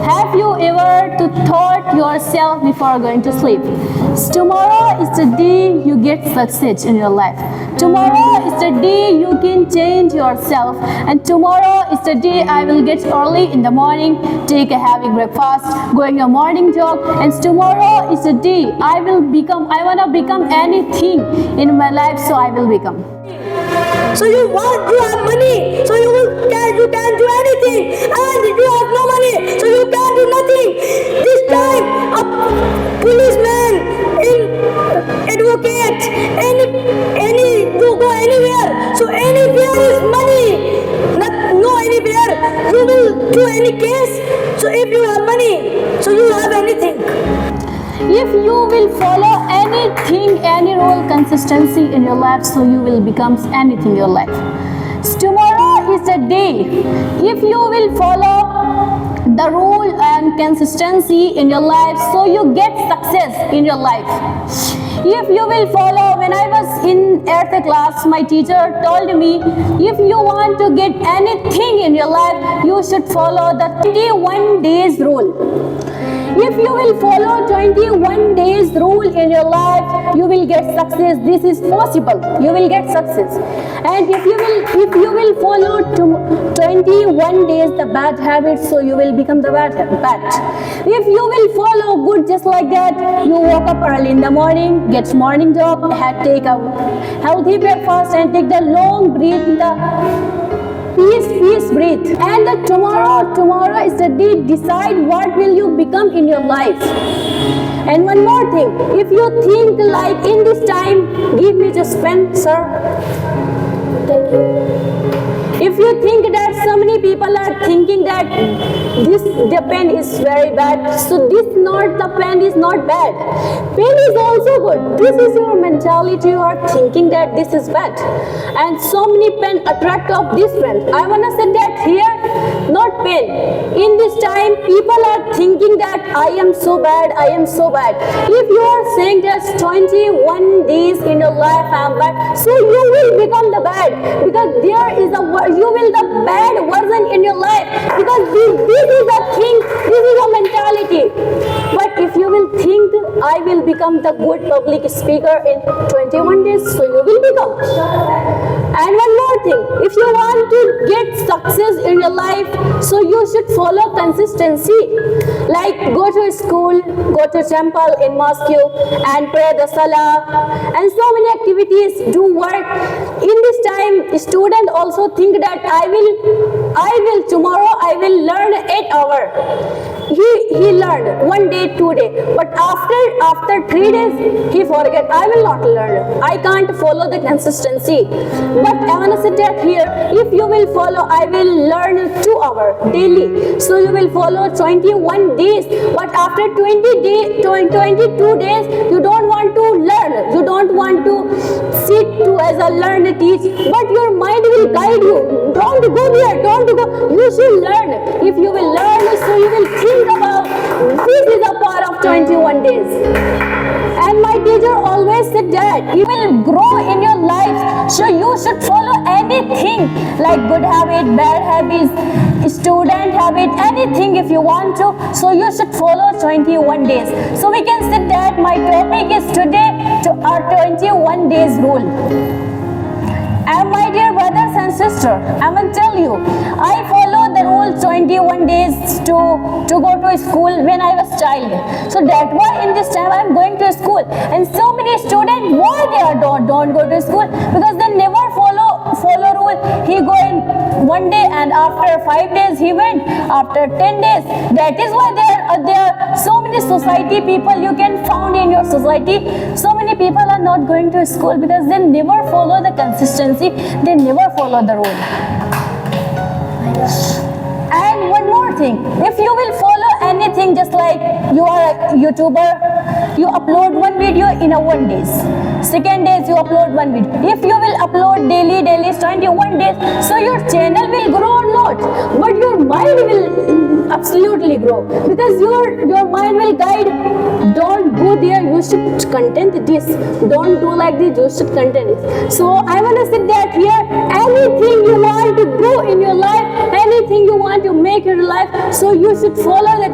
Have you ever thought yourself before going to sleep? Tomorrow is the day you get success in your life. Tomorrow is the day you can change yourself. And tomorrow is the day I will get early in the morning, take a heavy breakfast, going a morning jog. And tomorrow is the day I wanna become anything in my life, so I will become. So you have money, so you can do anything, and you have no money, so you can do nothing. This time, a policeman, advocate, any you go anywhere. So anywhere is money. No anywhere you will do any case. So if you have money, so you have anything. If you will follow anything, any rule, consistency in your life, so you will become anything in your life. Tomorrow is the day. If you will follow the rule and consistency in your life, so you get success in your life. If you will follow, when I was in 8th class, my teacher told me, if you want to get anything in your life, you should follow the 21 days rule. If you will follow 21 days rule in your life, you will get success. This is possible. You will get success. And if you will follow 21 days the bad habits, so you will become the bad. If you will follow good just like that, you wake up early in the morning, get morning job, take a healthy breakfast, and take the long breath. Peace, breathe. And tomorrow is the day. Decide what will you become in your life. And one more thing, if you think like in this time, give me just pen, sir. Thank you. If you think that so many people are thinking that the pen is very bad, so the pen is not bad. Pen is also good. This is your mentality. You are thinking that this is bad, and so many pen attract of this pen. I wanna say that here, not pen. In this time, people are thinking that I am so bad. If you are saying that 21 days in your life I am bad, so you will become the bad, because there is you will the bad version in your life, because this is a thing, this is a mentality. But if you will think I will become the good public speaker in 21 days, so you will become. And one more thing, if you want to get success in your life, so you should follow consistency, like go to school, go to temple in mosque and pray the salah, and so many activities, do work. In this time, student also think that I will tomorrow I will learn 8 hours. He learned 1 day, 2 days, but after 3 days he forget. I will not learn. I can't follow the consistency. But I want to say that here, if you will follow, I will learn 2 hours daily. So you will follow 21 days. But after 22 days, you don't want to learn. You don't want to sit to as a learn teach. But your mind will guide you. Don't go there. Don't go. You should learn. If you will learn, so you will think about this is a part of 21 days. And my teacher always said that you will grow in your life, so you should follow anything like good habit, bad habits, student habit, anything if you want to. So you should follow 21 days. So we can say that my topic is today our 21 days rule. And my dear brothers and sisters, I will tell you, I follow the rule 21 days to go to school when I was child. So that's why in this time I am going to school. And so many students, why they don't go to school? Because they never follow rule. He go in 1 day and after 5 days he went. After 10 days. That is why there are so many society people you can found in your society. So many people are not going to school because they never follow the consistency. They never follow the rule. And one more thing, if you will follow anything, just like you are a YouTuber, you upload one video in a 1 days. Second days you upload one video. If you will upload daily 21 days, so your channel will grow or not, but your mind will absolutely grow, because your mind will guide. Don't go there, you should content this. Don't do like this, you should content this. So I want to say that here, anything you want to grow in your life, anything you want to make your life, so you should follow the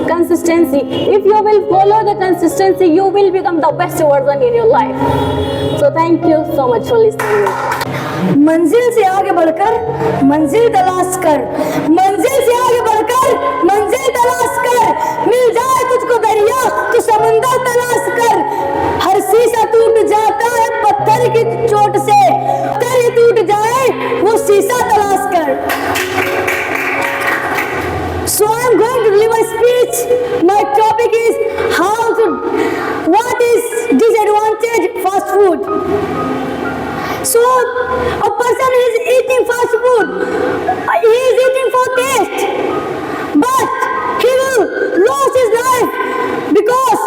consistency. If you will follow the consistency, you will become the best version in your life. So thank you so much for listening. मंजिल से आगे बढ़कर मंजिल तलाश कर, मंजिल से आगे बढ़कर मंजिल तलाश कर, मिल जाए तुझको दरिया तो समंदर तलाश कर। हर शीशा टूट जाता है पत्थर की चोट से, पत्थर ही टूट जाए वो शीशा तलाश कर। So I am going to deliver a speech. My topic is what is disadvantage fast food. So a person is eating fast food. He is eating for taste, but he will lose his life because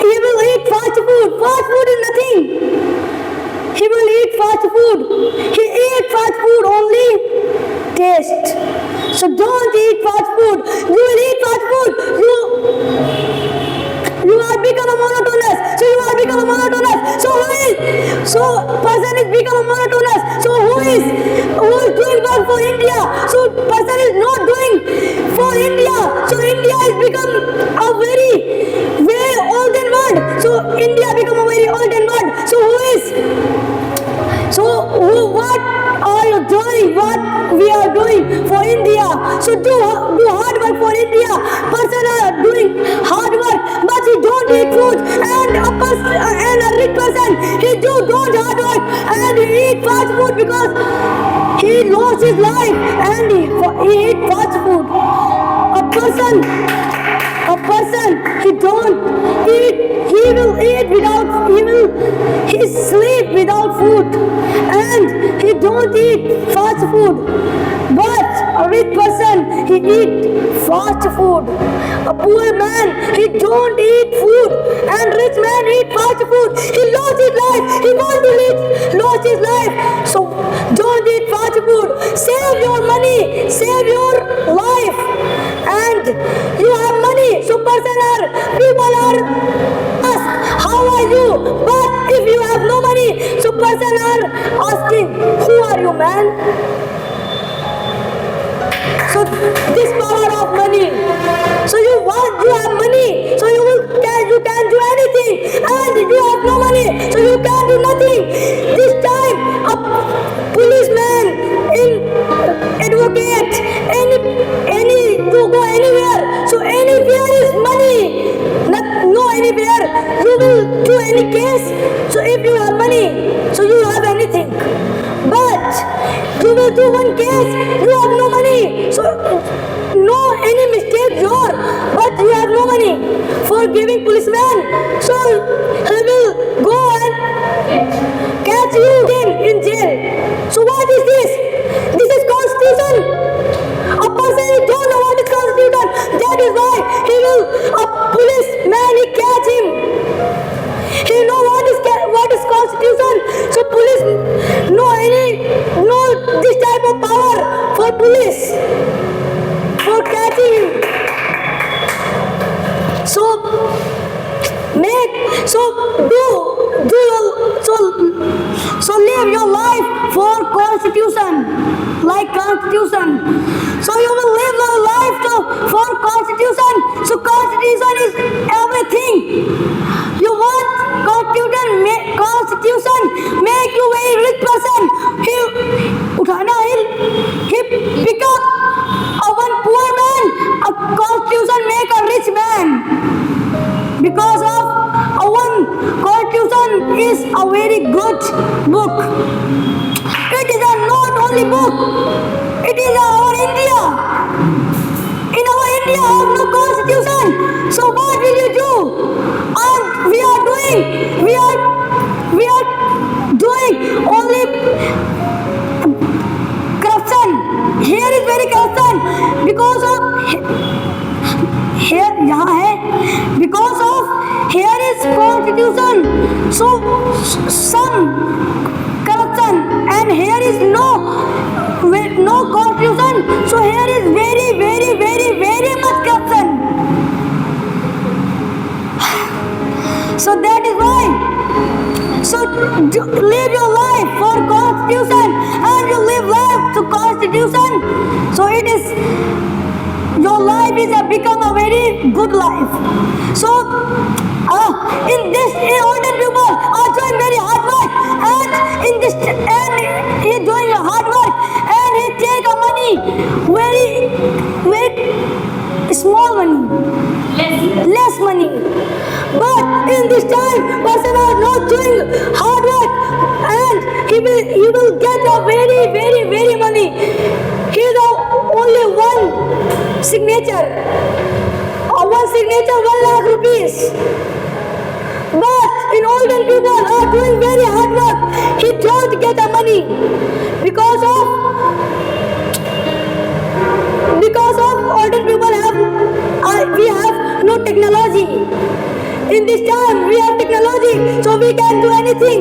he will eat fast food. Fast food is nothing. He will eat fast food. He eat fast food only taste. So don't eat fast food. You will eat fast food. You are become a monotonous. So you are become a monotonous. So person is become a monotonous. So who is doing work for India? So person is not doing for India. So India has become a very olden word. So India become a very olden word. So what are you doing? What we are doing for India? So do hard work for India. Person are doing hard work, but he don't eat food. And a rich person, he don't hard work and he eat fast food because he lost his life and he eat fast food. A person, he don't eat. He sleep without food and he don't eat fast food. But a rich person, he eat fast food. A poor man, he don't eat food and rich man eat fast food. He lost his life. He want to lost his life. So don't eat fast food. Save your money. Save your life. And you have money. So people are ask, how are you? But if you have no money, so person are asking, who are you, man? So this power of money. So you have money, so you can do anything, and you have no money, so you can do nothing. This time a policeman, advocate, any to go anywhere. So anywhere is money. No anywhere you will do any case. So if you have money, so you have anything. But you will do one case, you have no money. So no any mistake your, but you have no money for giving policeman. So he will go and catch you in jail. So what is this? This is constitution. A person who don't know what is constitution. That is why a policeman he catch him. He know what is constitution. So police no this type of power for police for catching him. So live your life for constitution, like constitution. So you will live your life for constitution. So constitution is everything. You want constitution make you a rich person. He pick up one poor man. A constitution make a rich man. Because of one constitution is a very good book. It is not only book. It is our India. In our India have no constitution. So what will you do? And we are doing only corruption. Here is very corruption because of because of here is constitution. So some corruption and here is no constitution. So here is very much corruption. So that is why. So live your life for constitution and you live life to constitution. So it is good life. So, in this, ordinary people are doing very hard work, and he doing a hard work, and he take a money, very small money, less money. But in this time, person are not doing hard work, and he will get a very money. He is only one signature. One signature, 1 lakh rupees. But in olden people are doing very hard work. He don't get the money because of olden people we have no technology. In this time we have technology, so we can do anything.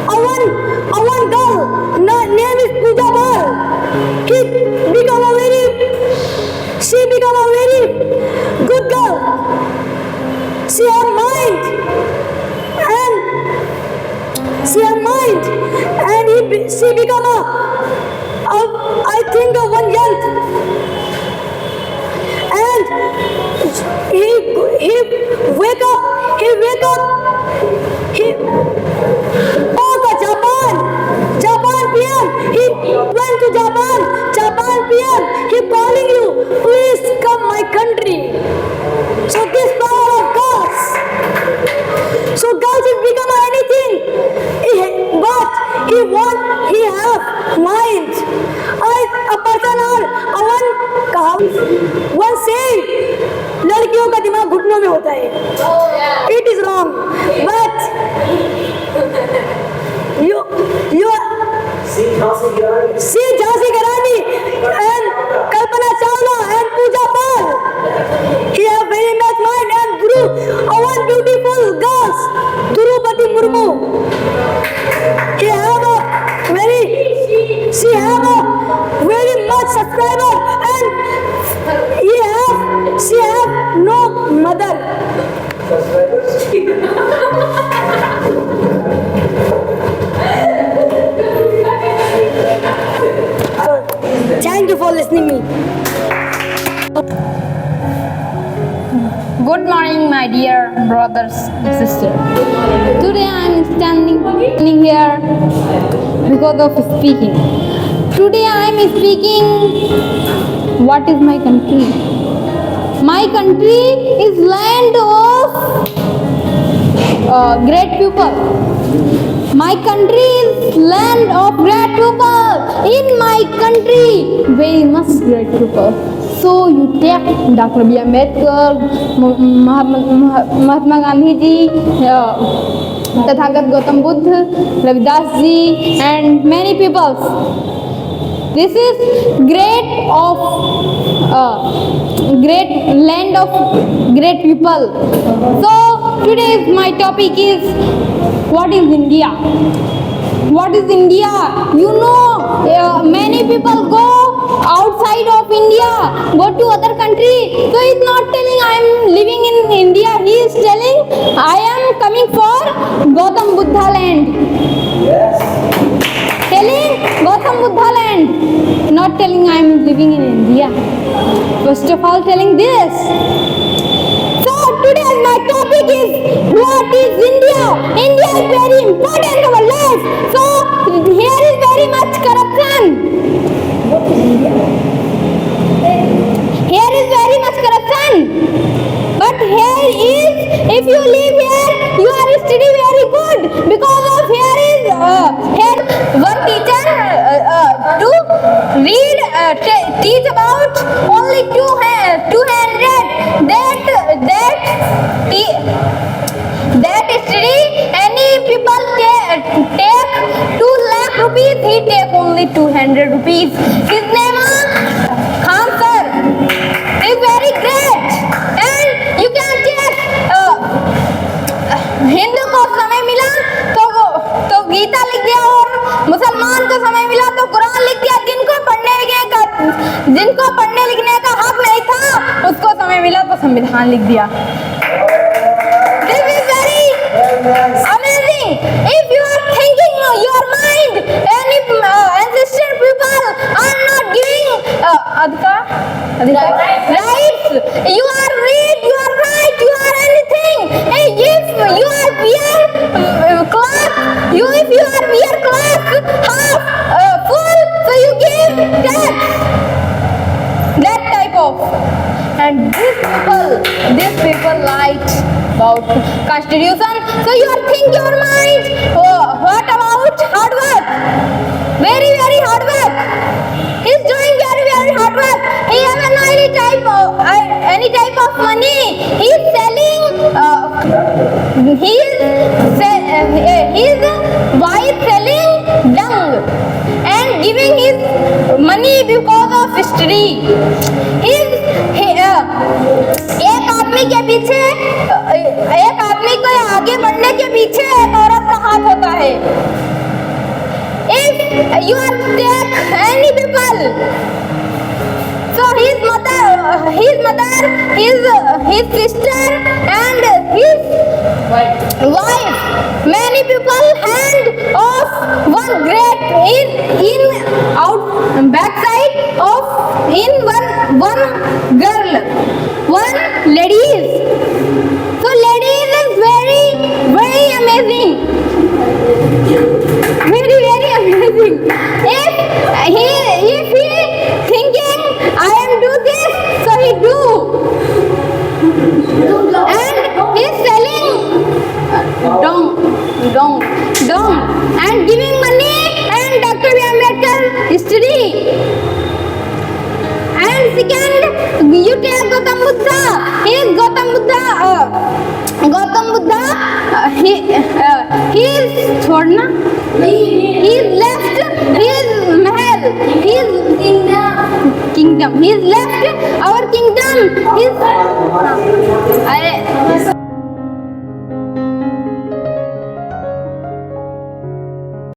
A one girl, name is Pooja Pal. She become a very good girl. She have mind, and she become I think a 1 year. And he wake up, oh, the Japan PM, he went to Japan PM, he calling you, please come my country. So this power of girls. So girls will become anything, but he have mind. A person one saying, लड़कियों का दिमाग घुटनों में होता है. It is wrong, but you see Jhansi Ki Rani and Kalpana Chawla and Pooja Pal. He have very much mind, and one beautiful girls, Drupadi Murmu. She have a very much subscriber, and she have no mother. Thank you for listening me. Good morning, my dear brothers and sisters. Today I am standing here because of speaking. Today I am speaking what is my country. My country is land of great people. My country is land of great people. In my country, very much great people. So you take Dr. B. Ambedkar, Mahatma Gandhi ji, Tathagat Gautam Buddha, Ravidas ji, and many people. This is great land of great people. So today's my topic is what is India? What is India? You know, many people go outside of India, go to other country. So he's not telling I am living in India. He is telling I am coming for Gautam Buddha land. Yes. Telling Gautam Buddha land, not telling I am living in India. First of all, telling this. So today my topic is what is India? India is very important in our life. So here is very much corruption. What is India? Here is very much corruption. But here is, if you live here, you are study very good, because of here is one teacher to read teach about only 200. That study any people take 2 lakh rupees, he take only 200 rupees. His name is Khan sir. He is very great, and you can check. Hindu को समय मिला तो गीता लिख दिया, और मुसलमान को समय मिला तो कुरान लिख दिया. जिनको पढ़ने लिखने का हक नहीं था, उसको समय मिला तो संविधान लिख दिया. This is very amazing. If you are thinking your mind, any ancestor people are not giving rights, you are and these people lied about constitution. So you are think your mind. Oh, what about hard work? Very hard work. He's doing very hard work. He have any type of money. He's selling. His wife selling dung and giving his money because of history. एक आदमी के पीछे एक आदमी को आगे बढ़ने के पीछे एक औरत का हाथ होता है. If you are take any people, so his mother, his sister, and his wife. Many people hand of one great in out backside of in one girl, one ladies. So ladies is very amazing. Very amazing. If he thinking I am do this, so he do, and he's selling dong and giving money and Dr. B. Ambedkar history. And second, you take Gautam Buddha. He is Gautam Buddha. He is छोड़ना. He is left his mahal. He is in the kingdom. He is left our kingdom. His